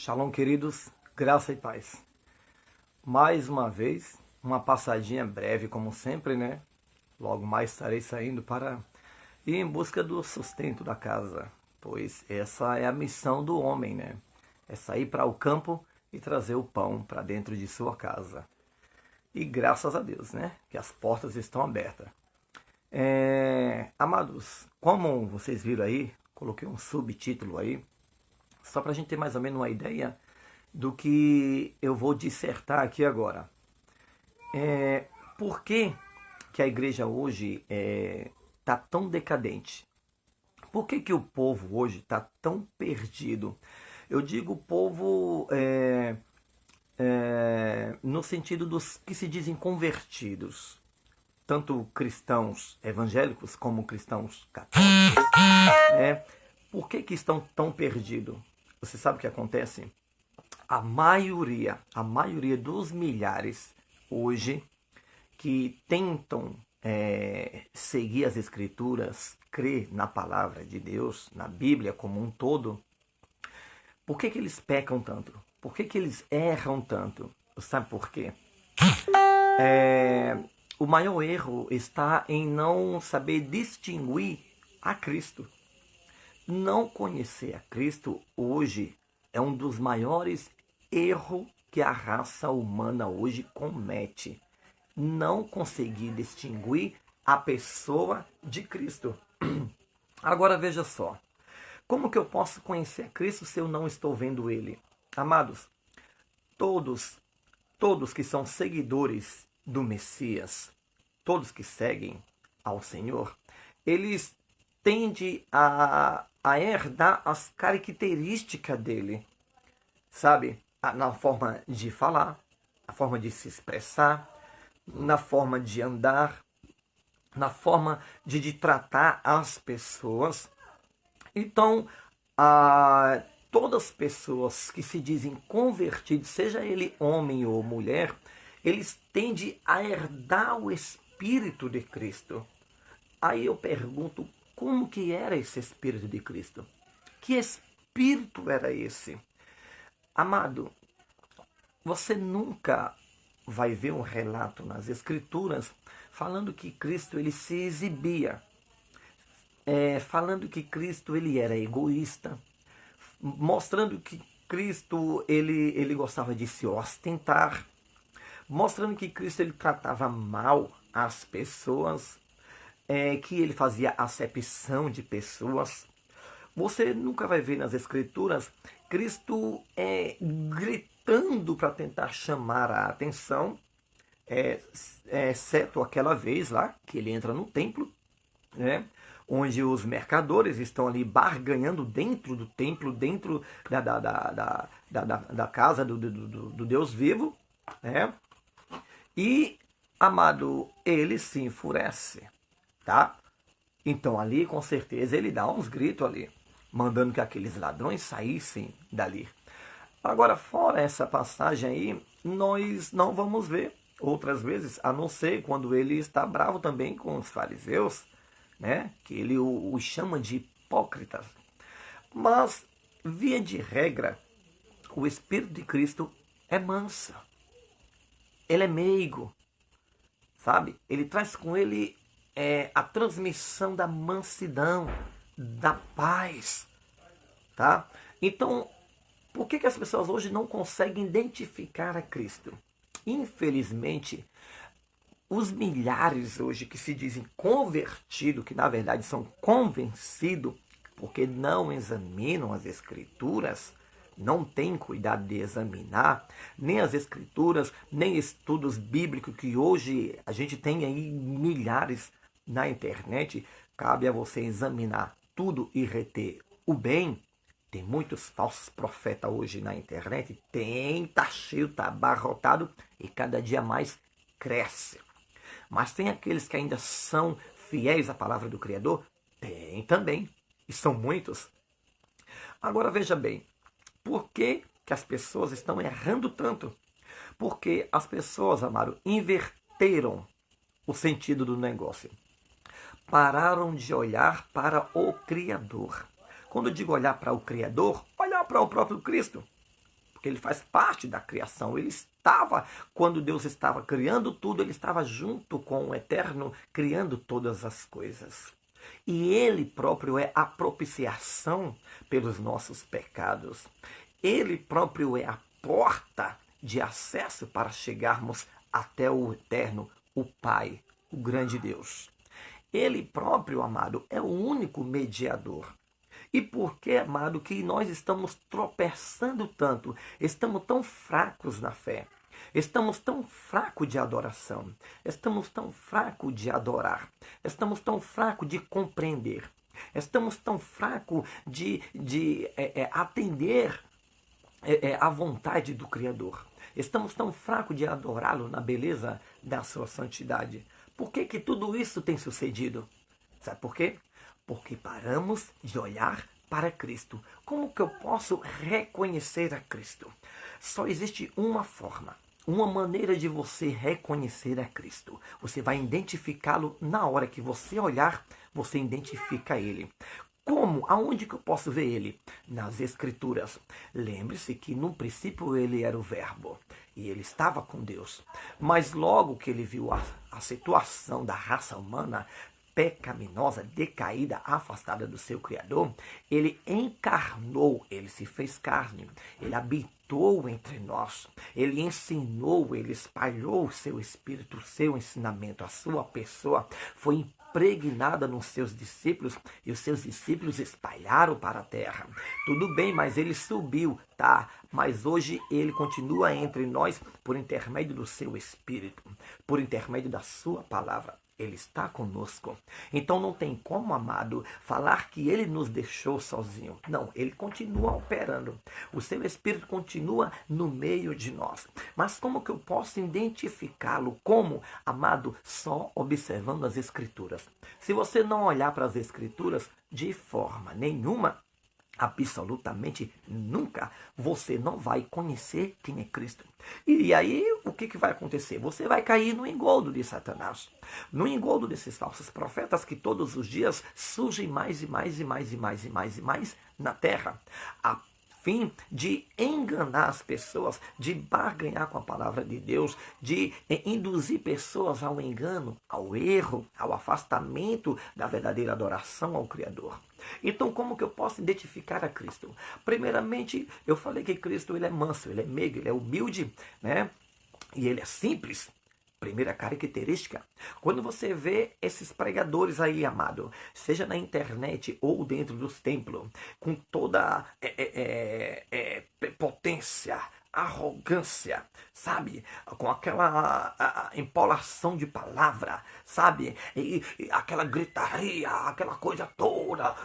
Shalom, queridos, graça e paz. Mais uma vez, uma passadinha breve, como sempre, né? Logo mais estarei saindo para ir em busca do sustento da casa, pois essa é a missão do homem, né? É sair para o campo e trazer o pão para dentro de sua casa. E graças a Deus, né? Que as portas estão abertas. Amados, como vocês viram aí, coloquei um subtítulo aí, só para a gente ter mais ou menos uma ideia do que eu vou dissertar aqui agora. Por que, que a igreja hoje está tão decadente? Por que, que o povo hoje está tão perdido? Eu digo povo no sentido dos que se dizem convertidos, tanto cristãos evangélicos como cristãos católicos. Por que, que estão tão perdidos? Você sabe o que acontece? A maioria dos milhares hoje que tentam seguir as escrituras, crer na palavra de Deus, na Bíblia como um todo, por que, que eles pecam tanto? Por que, que eles erram tanto? Sabe por quê? O maior erro está em não saber distinguir a Cristo. Não conhecer a Cristo hoje é um dos maiores erros que a raça humana hoje comete. Não conseguir distinguir a pessoa de Cristo. Agora veja só. Como que eu posso conhecer a Cristo se eu não estou vendo Ele? Amados, todos que são seguidores do Messias, todos que seguem ao Senhor, eles tendem a herdar as características dele, sabe? Na forma de falar, na forma de se expressar, na forma de andar, na forma de tratar as pessoas. Então, todas as pessoas que se dizem convertidos, seja ele homem ou mulher, eles tendem a herdar o Espírito de Cristo. Aí eu pergunto, como que era esse Espírito de Cristo? Que Espírito era esse? Amado, você nunca vai ver um relato nas Escrituras falando que Cristo ele se exibia, falando que Cristo ele era egoísta, mostrando que Cristo ele gostava de se ostentar, mostrando que Cristo ele tratava mal as pessoas, que ele fazia acepção de pessoas. Você nunca vai ver nas Escrituras Cristo gritando para tentar chamar a atenção, exceto aquela vez lá que ele entra no templo, né, onde os mercadores estão ali barganhando dentro do templo, dentro da casa do Deus vivo, né? E, amado, ele se enfurece, tá? Então ali, com certeza, ele dá uns gritos ali, mandando que aqueles ladrões saíssem dali. Agora, fora essa passagem aí, nós não vamos ver outras vezes, a não ser quando ele está bravo também com os fariseus, né? Que ele os chama de hipócritas. Mas, via de regra, o Espírito de Cristo é manso. Ele é meigo, sabe? Ele traz com ele a transmissão da mansidão, da paz, tá? Então, por que as pessoas hoje não conseguem identificar a Cristo? Infelizmente, os milhares hoje que se dizem convertidos, que na verdade são convencidos, porque não examinam as Escrituras, não têm cuidado de examinar, nem as Escrituras, nem estudos bíblicos que hoje a gente tem aí milhares na internet. Cabe a você examinar tudo e reter o bem. Tem muitos falsos profetas hoje na internet, tá cheio, tá abarrotado e cada dia mais cresce. Mas tem aqueles que ainda são fiéis à palavra do Criador? Tem também, e são muitos. Agora veja bem, por que as pessoas estão errando tanto? Porque as pessoas, amado, inverteram o sentido do negócio. Pararam de olhar para o Criador. Quando eu digo olhar para o Criador, olhar para o próprio Cristo. porque ele faz parte da criação. Ele estava, quando Deus estava criando tudo, ele estava junto com o Eterno, criando todas as coisas. E ele próprio é a propiciação pelos nossos pecados. Ele próprio é a porta de acesso para chegarmos até o Eterno, o Pai, o grande Deus. Ele próprio, amado, é o único mediador. E por que, amado, que nós estamos tropeçando tanto? Estamos tão fracos na fé. Estamos tão fracos de adoração. Estamos tão fracos de adorar. Estamos tão fracos de compreender. Estamos tão fracos de atender a vontade do Criador. Estamos tão fracos de adorá-lo na beleza da sua santidade. Por que tudo isso tem sucedido? Sabe por quê? Porque paramos de olhar para Cristo. Como que eu posso reconhecer a Cristo? Só existe uma forma, uma maneira de você reconhecer a Cristo. Você vai identificá-lo na hora que você olhar, você identifica Ele. Como? Aonde que eu posso ver Ele? Nas Escrituras. Lembre-se que no princípio Ele era o Verbo e Ele estava com Deus. Mas logo que Ele viu a situação da raça humana pecaminosa, decaída, afastada do seu Criador, Ele encarnou, Ele se fez carne, Ele habitou entre nós, Ele ensinou, Ele espalhou o seu Espírito, o seu ensinamento, a sua pessoa foi impregnada nos seus discípulos e os seus discípulos espalharam para a terra. Tudo bem, mas Ele subiu, tá? Mas hoje Ele continua entre nós por intermédio do seu Espírito, por intermédio da sua palavra. Ele está conosco. Então não tem como, amado, falar que Ele nos deixou sozinho. Não, Ele continua operando. O seu Espírito continua no meio de nós. Mas como que eu posso identificá-lo? Como, amado? Só observando as Escrituras. Se você não olhar para as Escrituras, de forma nenhuma, absolutamente nunca, você não vai conhecer quem é Cristo. E aí, o que vai acontecer? Você vai cair no engodo de Satanás, no engodo desses falsos profetas que todos os dias surgem mais e mais e mais e mais e mais e mais na terra, a fim de enganar as pessoas, de barganhar com a palavra de Deus, de induzir pessoas ao engano, ao erro, ao afastamento da verdadeira adoração ao Criador. Então, como que eu posso identificar a Cristo? Primeiramente, eu falei que Cristo ele é manso, ele é meigo, ele é humilde, né? E ele é simples. Primeira característica, quando você vê esses pregadores aí, amado, seja na internet ou dentro dos templos, com toda potência, arrogância, sabe? Com aquela empolação de palavra, sabe? E aquela gritaria, aquela coisa toda,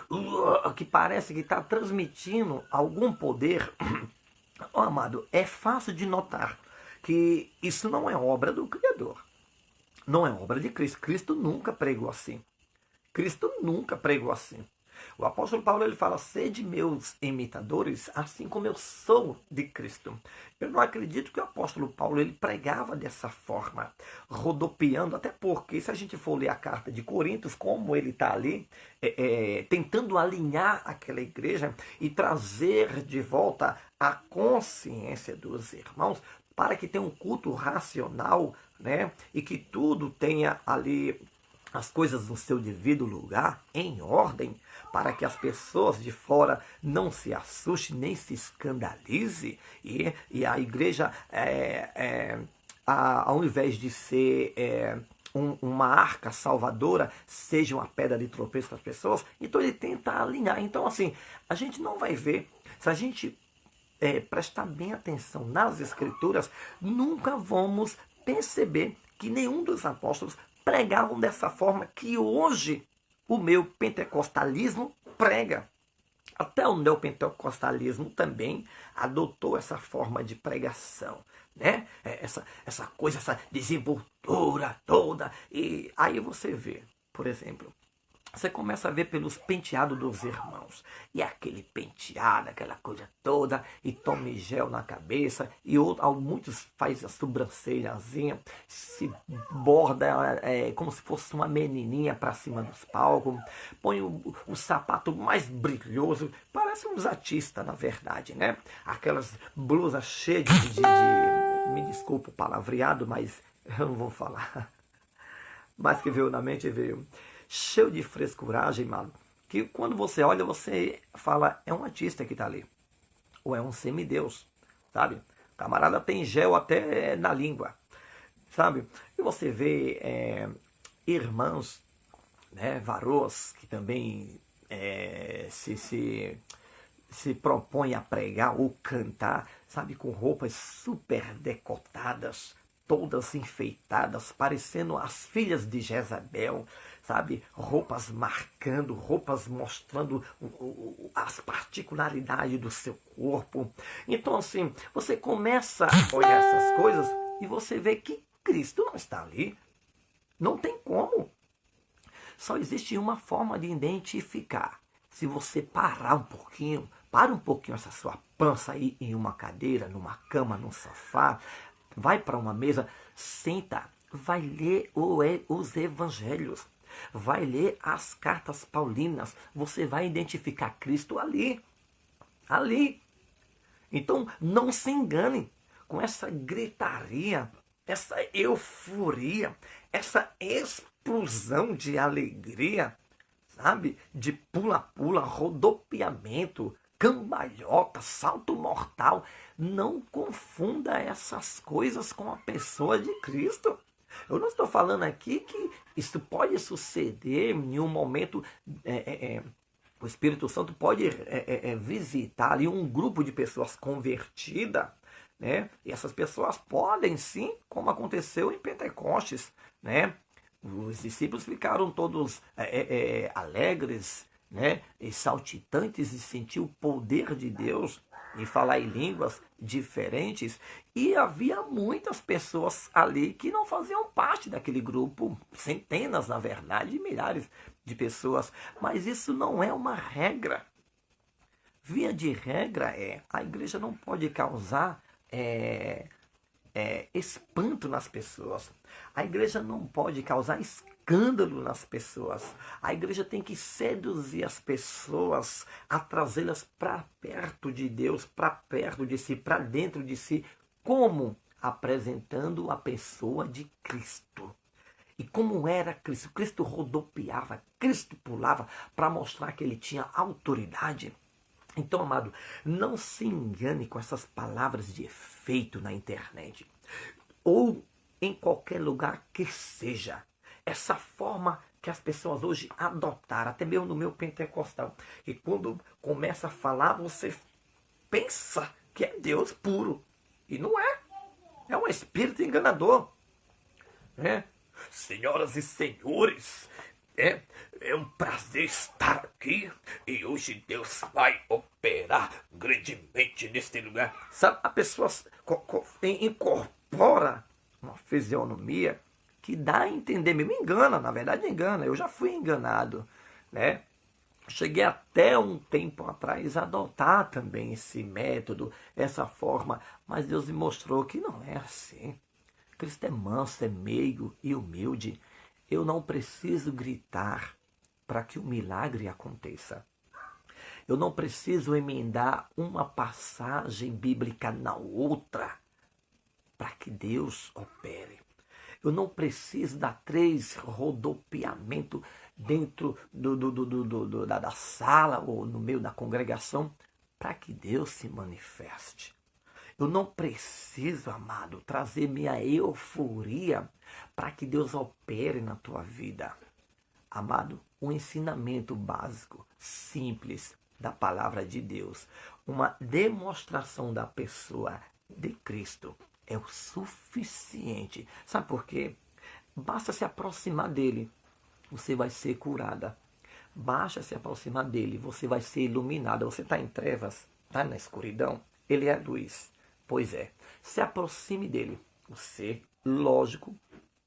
que parece que está transmitindo algum poder. Oh, amado, é fácil de notar que isso não é obra do Criador. Não é obra de Cristo. Cristo nunca pregou assim. Cristo nunca pregou assim. O apóstolo Paulo ele fala, sede meus imitadores, assim como eu sou de Cristo. Eu não acredito que o apóstolo Paulo ele pregava dessa forma, rodopiando, até porque se a gente for ler a carta de Coríntios, como ele está ali, tentando alinhar aquela igreja e trazer de volta a consciência dos irmãos, para que tenha um culto racional, né? E que tudo tenha ali as coisas no seu devido lugar, em ordem, para que as pessoas de fora não se assustem, nem se escandalize, e a igreja, ao invés de ser uma arca salvadora, seja uma pedra de tropeço para as pessoas. Então ele tenta alinhar. Então assim, a gente não vai ver, se a gente prestar bem atenção nas Escrituras, nunca vamos perceber que nenhum dos apóstolos pregavam dessa forma que hoje o meu pentecostalismo prega. Até o neopentecostalismo também adotou essa forma de pregação, né? Essa coisa, essa desenvoltura toda. E aí você vê, por exemplo, Você começa a ver pelos penteados dos irmãos. E aquele penteado, aquela coisa toda, e tome gel na cabeça, e muitos faz a sobrancelhazinha, se borda como se fosse uma menininha para cima dos palcos, põe o sapato mais brilhoso, parece uns artistas, na verdade, né? Aquelas blusas cheias me desculpa o palavreado, mas eu não vou falar. Mas que veio na mente, veio cheio de frescuragem, mano. Que quando você olha, você fala, é um artista que tá ali. Ou é um semideus, sabe? O camarada tem gel até na língua, sabe? E você vê irmãos, né, varoas, que também se propõem a pregar ou cantar, sabe? Com roupas super decotadas, todas enfeitadas, parecendo as filhas de Jezabel, sabe? Roupas marcando, roupas mostrando as particularidades do seu corpo. Então, assim, você começa a olhar essas coisas e você vê que Cristo não está ali. Não tem como. Só existe uma forma de identificar. Se você parar um pouquinho, para um pouquinho essa sua pança aí em uma cadeira, numa cama, num sofá, vai para uma mesa, senta, vai ler os evangelhos, vai ler as cartas paulinas, você vai identificar Cristo ali, ali. Então não se engane com essa gritaria, essa euforia, essa explosão de alegria, sabe? De pula-pula, rodopiamento, cambalhota, salto mortal. Não confunda essas coisas com a pessoa de Cristo. Eu não estou falando aqui que isso pode suceder em um momento. O Espírito Santo pode visitar ali um grupo de pessoas convertidas, né? E essas pessoas podem sim, como aconteceu em Pentecostes, né? Os discípulos ficaram todos alegres, né? E saltitantes de sentir o poder de Deus e falar em línguas diferentes. E havia muitas pessoas ali que não faziam parte daquele grupo, centenas, na verdade, milhares de pessoas. Mas isso não é uma regra. Via de regra a igreja não pode causar espanto nas pessoas. A igreja não pode causar escândalo nas pessoas. A igreja tem que seduzir as pessoas, a trazê-las para perto de Deus, para perto de si, para dentro de si. Como? Apresentando a pessoa de Cristo. E como era Cristo? Cristo rodopiava, Cristo pulava para mostrar que ele tinha autoridade. Então, amado, não se engane com essas palavras de efeito na internet. Ou em qualquer lugar que seja. Essa forma que as pessoas hoje adotaram, até mesmo no meu pentecostal. E quando começa a falar, você pensa que é Deus puro. E não é. É um espírito enganador. Senhoras e senhores, é um prazer estar aqui e hoje Deus vai operar grandemente neste lugar. Sabe, a pessoa incorpora uma fisionomia que dá a entender, me engana, na verdade engana, eu já fui enganado, né? Cheguei até um tempo atrás a adotar também esse método, essa forma, mas Deus me mostrou que não é assim. Cristo é manso, é meigo e humilde. Eu não preciso gritar para que o milagre aconteça. Eu não preciso emendar uma passagem bíblica na outra para que Deus opere. Eu não preciso dar 3 rodopiamentos dentro da sala ou no meio da congregação para que Deus se manifeste. Eu não preciso, amado, trazer minha euforia para que Deus opere na tua vida. Amado, um ensinamento básico, simples da palavra de Deus, uma demonstração da pessoa de Cristo é o suficiente. Sabe por quê? Basta se aproximar dele, você vai ser curada. Basta se aproximar dele, você vai ser iluminada. Você está em trevas, está na escuridão, ele é luz. Pois é, se aproxime dele. Você,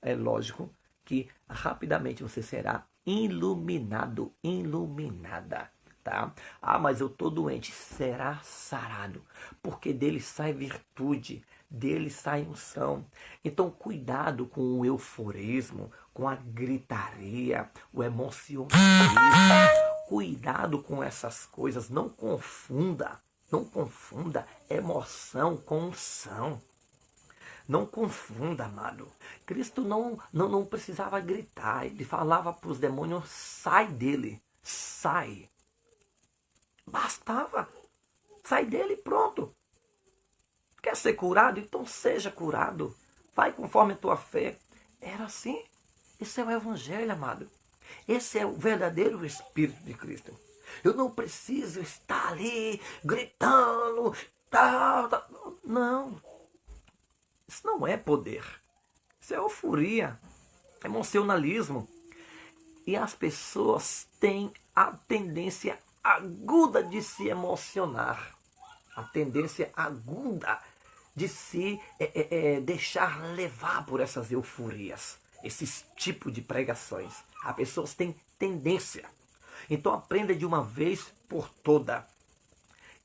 é lógico que rapidamente você será iluminado, iluminada. Tá? Ah, mas eu estou doente. Será sarado, porque dele sai virtude, dele sai unção. Então, cuidado com o euforismo, com a gritaria, o emocionalismo. Cuidado com essas coisas. Não confunda, não confunda emoção com unção. Não confunda, amado. Cristo não precisava gritar. Ele falava para os demônios: sai dele, sai. Bastava. Sai dele e pronto. Quer ser curado? Então seja curado. Vai conforme a tua fé. Era assim. Esse é o evangelho, amado. Esse é o verdadeiro Espírito de Cristo. Eu não preciso estar ali gritando. Não. Isso não é poder. Isso é euforia. Emocionalismo. E as pessoas têm a tendência aguda de se emocionar, a tendência aguda de se deixar levar por essas euforias, esses tipos de pregações. As pessoas têm tendência. Então aprenda de uma vez por toda.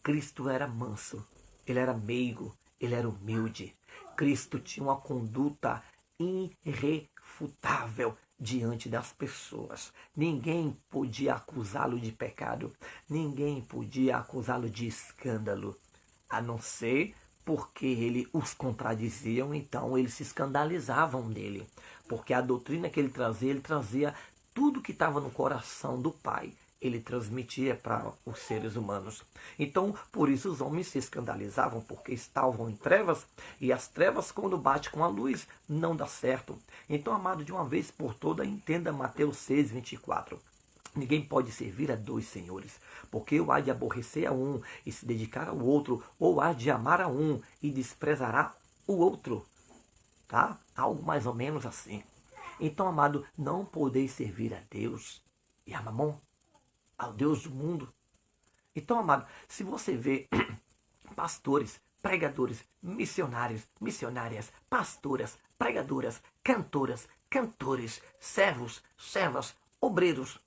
Cristo era manso, ele era meigo, ele era humilde. Cristo tinha uma conduta irrefutável diante das pessoas. Ninguém podia acusá-lo de pecado, ninguém podia acusá-lo de escândalo, a não ser porque ele os contradiziam, então eles se escandalizavam dele, porque a doutrina que ele trazia tudo que estava no coração do Pai. Ele transmitia para os seres humanos. Então, por isso os homens se escandalizavam, porque estavam em trevas, e as trevas, quando bate com a luz, não dá certo. Então, amado, de uma vez por toda, entenda Mateus 6:24. Ninguém pode servir a dois senhores, porque ou há de aborrecer a um e se dedicar ao outro, ou há de amar a um e desprezará o outro. Tá? Algo mais ou menos assim. Então, amado, não podeis servir a Deus e a Mamon, ao Deus do mundo. Então, amado, se você vê pastores, pregadores, missionárias, pastoras, pregadoras, cantoras, cantores, servos, servas, obreiros,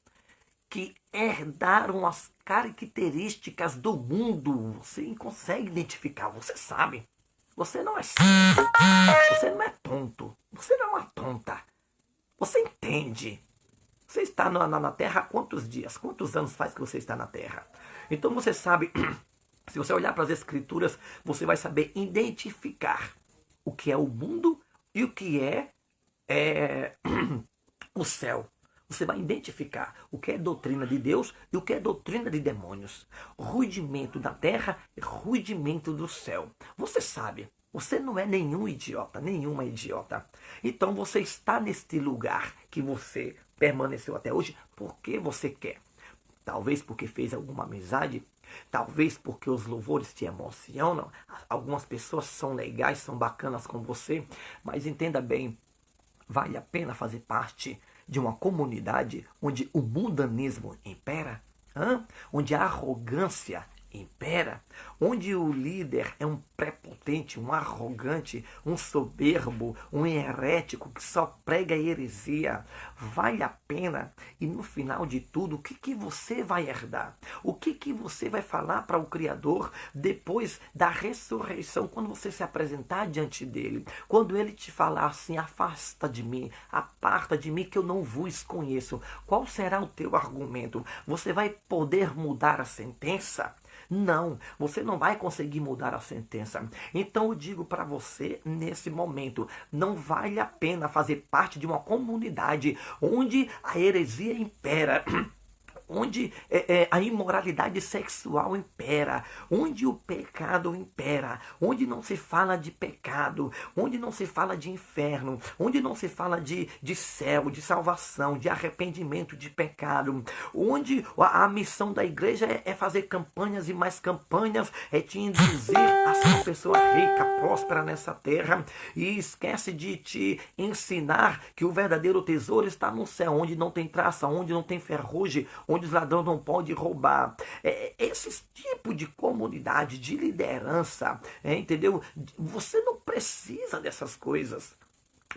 que herdaram as características do mundo, você consegue identificar, você sabe. Você não é cego, você não é tonto, você não é uma tonta. Você entende. Você está na Terra há quantos dias? Quantos anos faz que você está na Terra? Então você sabe, se você olhar para as Escrituras, você vai saber identificar o que é o mundo e o que é o céu. Você vai identificar o que é doutrina de Deus e o que é doutrina de demônios. Rudimento da terra e rudimento do céu. Você sabe, você não é nenhum idiota, nenhuma idiota. Então você está neste lugar que você permaneceu até hoje porque você quer. Talvez porque fez alguma amizade, talvez porque os louvores te emocionam. Algumas pessoas são legais, são bacanas com você, mas entenda bem, vale a pena fazer parte de uma comunidade onde o mundanismo impera, onde a arrogância impera, onde o líder é um prepotente, um arrogante, um soberbo, um herético que só prega heresia. Vale a pena? E no final de tudo, o que você vai herdar? O que você vai falar para o Criador depois da ressurreição, quando você se apresentar diante dele? Quando ele te falar assim: afasta de mim, aparta de mim que eu não vos conheço. Qual será o teu argumento? Você vai poder mudar a sentença? Não, você não vai conseguir mudar a sentença. Então eu digo para você nesse momento, não vale a pena fazer parte de uma comunidade onde a heresia impera, onde a imoralidade sexual impera, onde o pecado impera, onde não se fala de pecado, onde não se fala de inferno, onde não se fala de céu, de salvação, de arrependimento de pecado, onde a missão da igreja é fazer campanhas e mais campanhas, é te induzir a ser uma pessoa rica, próspera nessa terra, e esquece de te ensinar que o verdadeiro tesouro está no céu, onde não tem traça, onde não tem ferrugem, onde os ladrões não podem roubar. Esse tipo de comunidade, de liderança, entendeu? Você não precisa dessas coisas.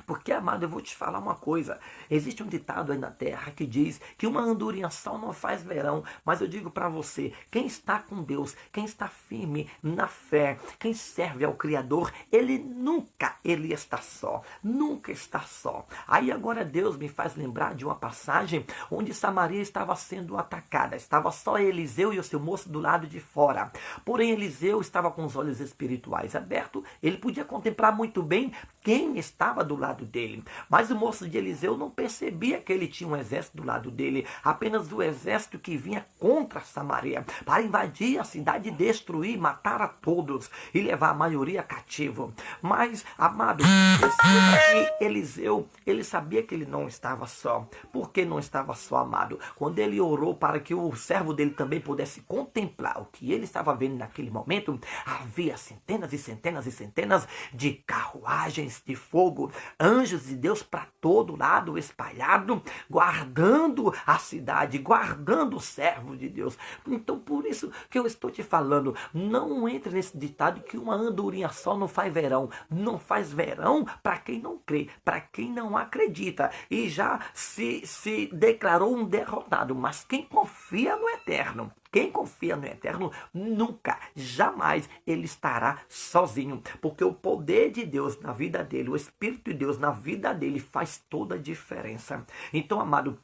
Porque, amado, eu vou te falar uma coisa. Existe um ditado aí na terra que diz que uma andorinha só não faz verão. Mas eu digo para você, quem está com Deus, quem está firme na fé, quem serve ao Criador, ele está só. Nunca está só. Aí agora Deus me faz lembrar de uma passagem onde Samaria estava sendo atacada. Estava só Eliseu e o seu moço do lado de fora. Porém, Eliseu estava com os olhos espirituais abertos. Ele podia contemplar muito bem quem estava do lado dele. Mas o moço de Eliseu não percebia que ele tinha um exército do lado dele, apenas o exército que vinha contra Samaria, para invadir a cidade, destruir, matar a todos e levar a maioria cativo. Mas, amado, perceba que Eliseu, ele sabia que ele não estava só. Por que não estava só, amado? Quando ele orou para que o servo dele também pudesse contemplar o que ele estava vendo naquele momento, havia centenas e centenas e centenas de carruagens de fogo, anjos de Deus para todo lado espalhado, guardando a cidade, guardando o servo de Deus. Então, por isso que eu estou te falando, não entre nesse ditado que uma andorinha só não faz verão. Não faz verão para quem não crê, para quem não acredita e já se declarou um derrotado. Mas quem confia no eterno, quem confia no eterno, nunca, jamais ele estará sozinho. Porque o poder de Deus na vida dele, o Espírito de Deus na vida dele faz toda a diferença. Então, amado,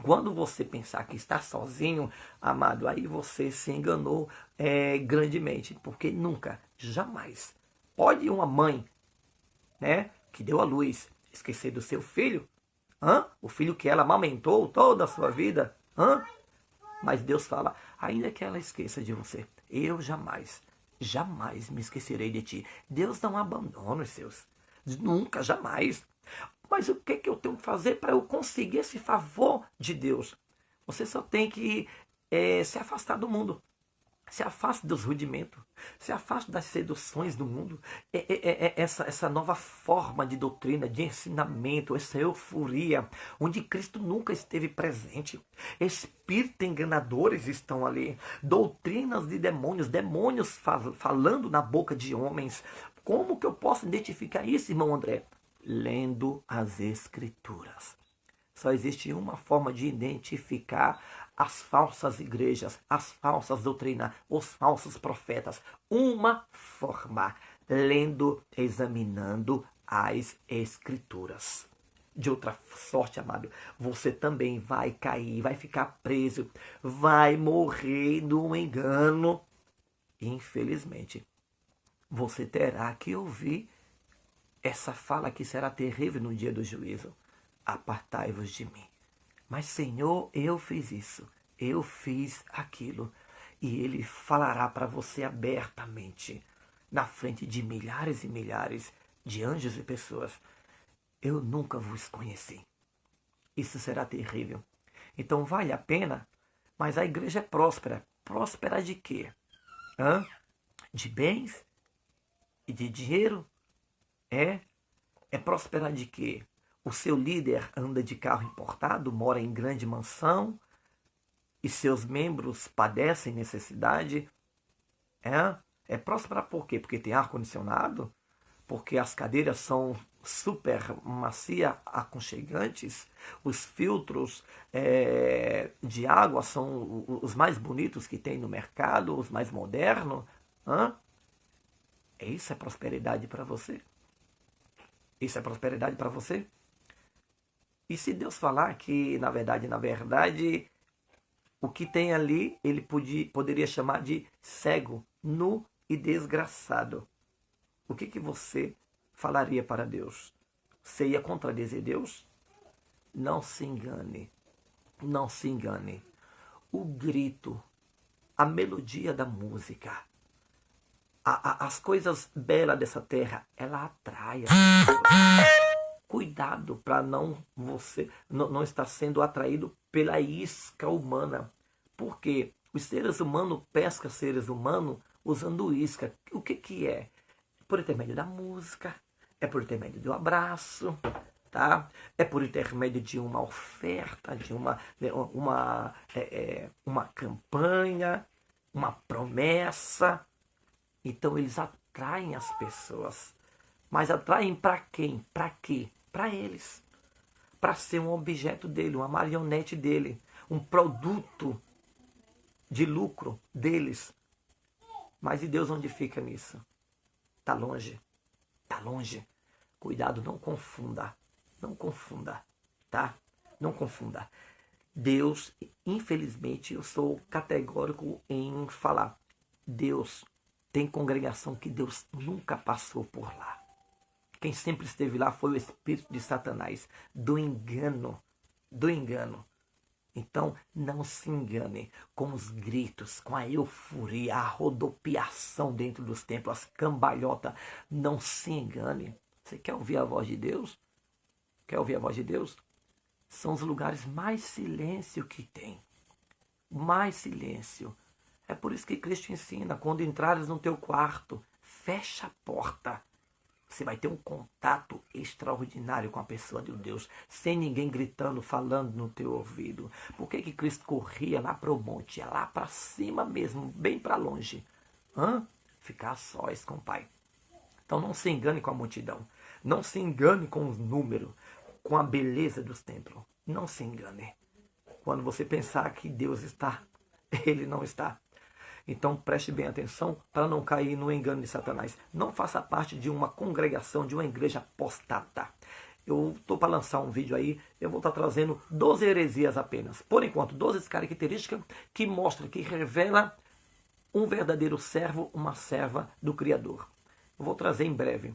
quando você pensar que está sozinho, amado, aí você se enganou grandemente. Porque nunca, jamais, pode uma mãe, né, que deu à luz, esquecer do seu filho? O filho que ela amamentou toda a sua vida? Mas Deus fala, ainda que ela esqueça de você, eu jamais, jamais me esquecerei de ti. Deus não abandona os seus. Nunca, jamais. Mas o que eu tenho que fazer para eu conseguir esse favor de Deus? Você só tem que se afastar do mundo. Se afaste dos rudimentos. Se afaste das seduções do mundo. Essa nova forma de doutrina, de ensinamento, essa euforia, onde Cristo nunca esteve presente. Espíritos enganadores estão ali. Doutrinas de demônios, demônios falando na boca de homens. Como que eu posso identificar isso, irmão André? Lendo as Escrituras. Só existe uma forma de identificar as falsas igrejas, as falsas doutrinas, os falsos profetas. Uma forma, lendo, examinando as Escrituras. De outra sorte, amado, você também vai cair, vai ficar preso, vai morrer no engano. Infelizmente, você terá que ouvir essa fala que será terrível no dia do juízo. Apartai-vos de mim. Mas, Senhor, eu fiz isso, eu fiz aquilo. E Ele falará para você abertamente, na frente de milhares e milhares de anjos e pessoas. Eu nunca vos conheci. Isso será terrível. Então vale a pena, mas a igreja é próspera. Próspera de quê? De bens? E de dinheiro? É próspera de quê? O seu líder anda de carro importado, mora em grande mansão e seus membros padecem necessidade. É próspera por quê? Porque tem ar-condicionado? Porque as cadeiras são super macia, aconchegantes? Os filtros de água são os mais bonitos que tem no mercado, os mais modernos? Isso é prosperidade para você? Isso é prosperidade para você? E se Deus falar que, na verdade, o que tem ali, ele poderia chamar de cego, nu e desgraçado. O que você falaria para Deus? Você ia contradizer Deus? Não se engane. Não se engane. O grito, a melodia da música, as coisas belas dessa terra, ela atrai as pessoas. Cuidado para você não estar sendo atraído pela isca humana. Porque os seres humanos pescam seres humanos usando isca. O que é? Por intermédio da música, é por intermédio do abraço, tá? É por intermédio de uma oferta, de uma campanha, uma promessa. Então eles atraem as pessoas. Mas atraem para quem? Para quê? para eles, para ser um objeto dele, uma marionete dele, um produto de lucro deles. Mas e Deus onde fica nisso? Está longe. Está longe. Cuidado, não confunda. Não confunda, tá? Não confunda. Deus, infelizmente, eu sou categórico em falar. Deus tem congregação que Deus nunca passou por lá. Quem sempre esteve lá foi o espírito de Satanás, do engano, do engano. Então, não se engane com os gritos, com a euforia, a rodopiação dentro dos templos, as cambalhotas. Não se engane. Você quer ouvir a voz de Deus? Quer ouvir a voz de Deus? São os lugares mais silêncio que tem. Mais silêncio. É por isso que Cristo ensina, quando entrares no teu quarto, fecha a porta. Você vai ter um contato extraordinário com a pessoa de Deus, sem ninguém gritando, falando no teu ouvido. Por que Cristo corria lá para o monte, lá para cima mesmo, bem para longe? Ficar a sós com o Pai. Então não se engane com a multidão. Não se engane com os números, com a beleza dos templos. Não se engane. Quando você pensar que Deus está, Ele não está. Então preste bem atenção para não cair no engano de Satanás. Não faça parte de uma congregação, de uma igreja apostata. Eu estou para lançar um vídeo aí, eu vou estar trazendo 12 heresias apenas. Por enquanto, 12 características que mostram, que revela um verdadeiro servo, uma serva do Criador. Eu vou trazer em breve.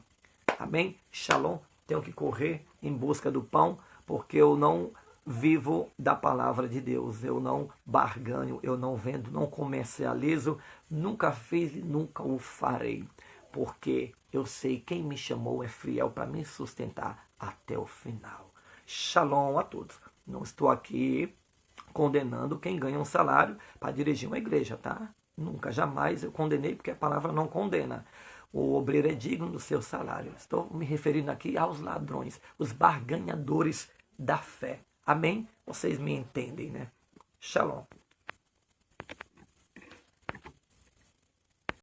Amém? Shalom. Tenho que correr em busca do pão, porque eu não vivo da palavra de Deus. Eu não barganho, eu não vendo, não comercializo, nunca fiz e nunca o farei. Porque eu sei quem me chamou é fiel para me sustentar até o final. Shalom a todos. Não estou aqui condenando quem ganha um salário para dirigir uma igreja, tá? Nunca, jamais eu condenei, porque a palavra não condena. O obreiro é digno do seu salário. Estou me referindo aqui aos ladrões, os barganhadores da fé. Amém? Vocês me entendem, né? Shalom.